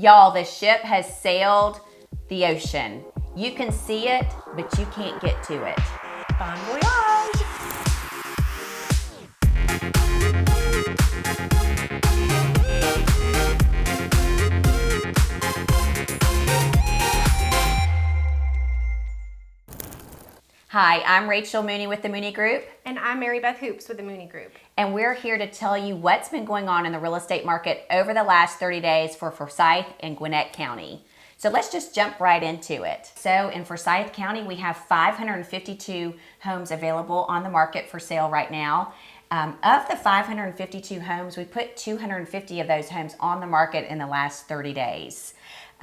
Y'all, the ship has sailed the ocean. You can see it, but you can't get to it. Bon voyage! Hi, I'm Rachel Mooney with the Mooney Group. And I'm Beth with the Mooney Group. And we're here to tell you what's been going on in the real estate market over the last 30 days for Forsyth and Gwinnett County. So let's just jump right into it. So in Forsyth County, we have 552 homes available on the market for sale right now. Of the 552 homes, we put 250 of those homes on the market in the last 30 days.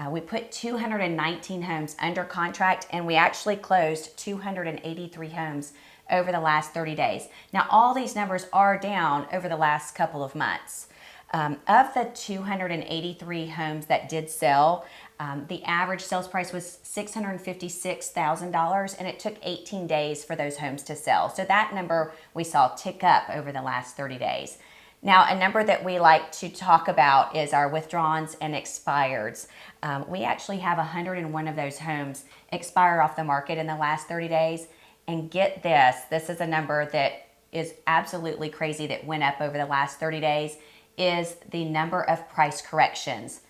We put 219 homes under contract, and we actually closed 283 homes over the last 30 days. Now, all these numbers are down over the last couple of months. Of the 283 homes that did sell, the average sales price was $656,000, and it took 18 days for those homes to sell. So that number we saw tick up over the last 30 days. Now, a number that we like to talk about is our withdrawns and expireds. We actually have 101 of those homes expire off the market in the last 30 days. And get this, this is a number that is absolutely crazy that went up over the last 30 days, is the number of price corrections.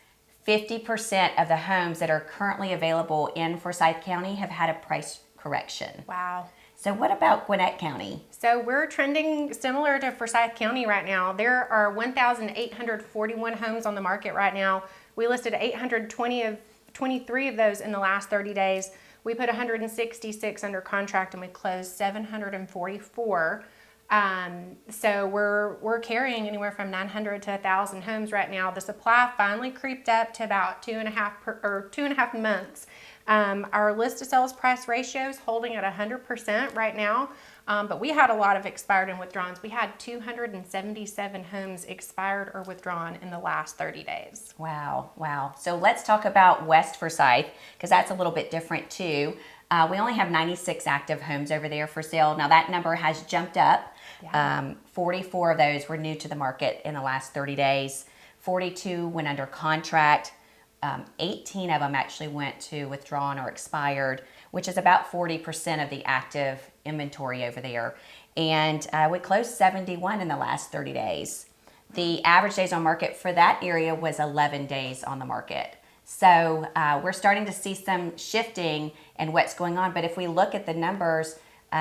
50% of the homes that are currently available in Forsyth County have had a price correction. Wow. So what about Gwinnett County? So we're trending similar to Forsyth County right now. There are 1,841 homes on the market right now. We listed 823 of those in the last 30 days. We put 166 under contract and we closed 744. So we're carrying anywhere from 900 to 1,000 homes right now. The supply finally creeped up to about 2.5 months. Our list to sales price ratio is holding at 100% right now, but we had a lot of expired and withdrawns. We had 277 homes expired or withdrawn in the last 30 days. Wow. So let's talk about West Forsyth, because that's a little bit different too. We only have 96 active homes over there for sale. Now that number has jumped up. Yeah. 44 of those were new to the market in the last 30 days. 42 went under contract. 18 of them actually went to withdrawn or expired, which is about 40% of the active inventory over there. And we closed 71 in the last 30 days. The average days on market for that area was 11 days on the market. So we're starting to see some shifting in what's going on. But if we look at the numbers,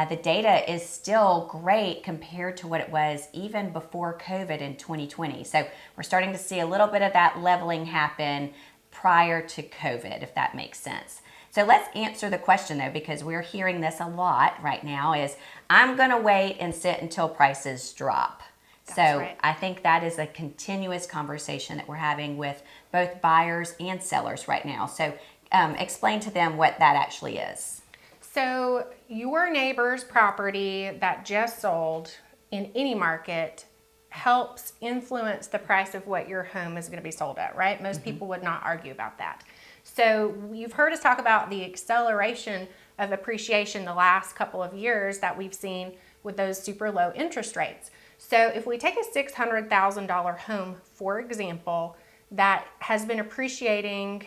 the data is still great compared to what it was even before COVID in 2020. So we're starting to see a little bit of that leveling happen prior to COVID, if that makes sense. So let's answer the question though, because we're hearing this a lot right now, is I'm gonna wait and sit until prices drop. That's right. I think that is a continuous conversation that we're having with both buyers and sellers right now. So explain to them what that actually is. So your neighbor's property that just sold in any market helps influence the price of what your home is going to be sold at, right? Most people would not argue about that. So you've heard us talk about the acceleration of appreciation the last couple of years that we've seen with those super low interest rates. So if we take a $600,000 home, for example, that has been appreciating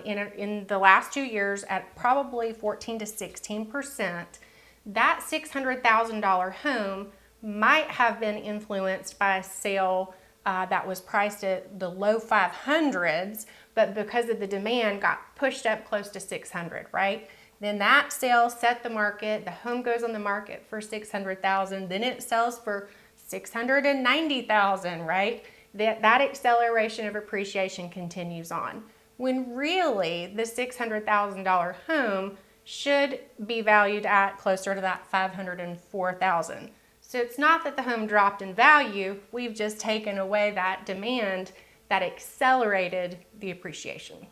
in the last 2 years at probably 14 to 16%, that $600,000 home might have been influenced by a sale that was priced at the low 500s, but because of the demand got pushed up close to 600, right? Then that sale set the market, the home goes on the market for 600,000, then it sells for 690,000, right? That acceleration of appreciation continues on. When really the $600,000 home should be valued at closer to that 504,000. So it's not that the home dropped in value, we've just taken away that demand that accelerated the appreciation.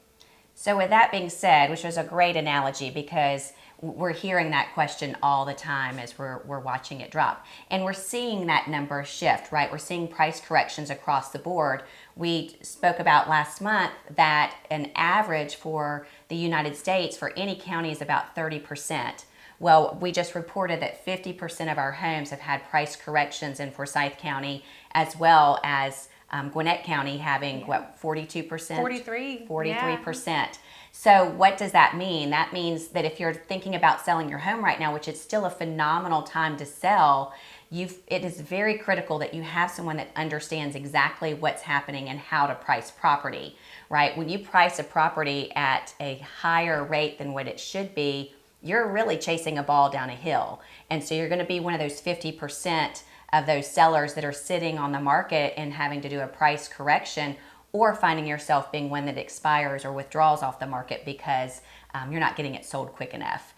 So with that being said, which was a great analogy because we're hearing that question all the time as we're watching it drop. And we're seeing that number shift, right? We're seeing price corrections across the board. We spoke about last month that an average for the United States for any county is about 30%. Well, we just reported that 50% of our homes have had price corrections in Forsyth County, as well as Gwinnett County having what, 42%? 43. 43%. So what does that mean? That means that if you're thinking about selling your home right now, which is still a phenomenal time to sell, it is very critical that you have someone that understands exactly what's happening and how to price property, right? When you price a property at a higher rate than what it should be, you're really chasing a ball down a hill. And so you're going to be one of those 50% of those sellers that are sitting on the market and having to do a price correction, or finding yourself being one that expires or withdraws off the market because you're not getting it sold quick enough.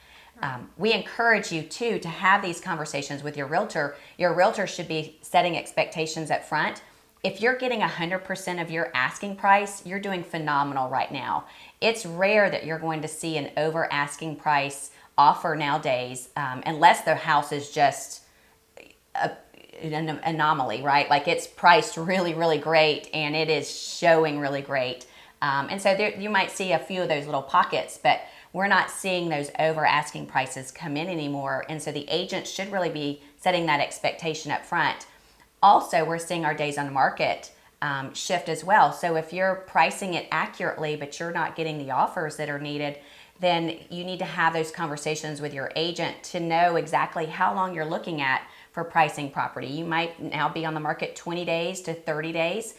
We encourage you too to have these conversations with your realtor. Your realtor should be setting expectations up front. If you're getting 100% of your asking price, you're doing phenomenal right now. It's rare that you're going to see an over asking price offer nowadays, unless the house is just an anomaly, right? Like it's priced really, really great and it is showing really great. And so you might see a few of those little pockets, but we're not seeing those over asking prices come in anymore. And so the agent should really be setting that expectation up front. Also, we're seeing our days on market shift as well. So if you're pricing it accurately, but you're not getting the offers that are needed, then you need to have those conversations with your agent to know exactly how long you're looking at for pricing property. You might now be on the market 20 days to 30 days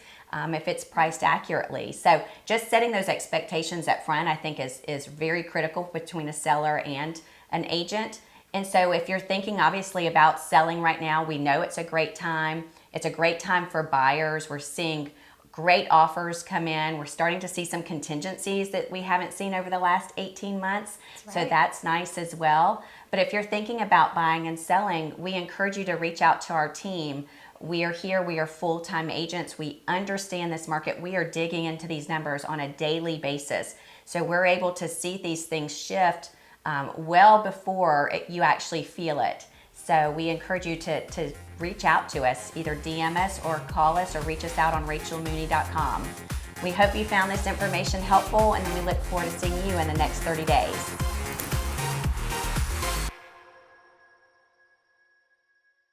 if it's priced accurately. So just setting those expectations up front, I think is very critical between a seller and an agent. And so if you're thinking obviously about selling right now, we know it's a great time. It's a great time for buyers. We're seeing great offers come in. We're starting to see some contingencies that we haven't seen over the last 18 months. That's right. So that's nice as well. But if you're thinking about buying and selling, we encourage you to reach out to our team. We are here. We are full-time agents. We understand this market. We are digging into these numbers on a daily basis. So we're able to see these things shift well before you actually feel it. So we encourage you to reach out to us, either DM us or call us or reach us out on rachelmooney.com. We hope you found this information helpful, and we look forward to seeing you in the next 30 days.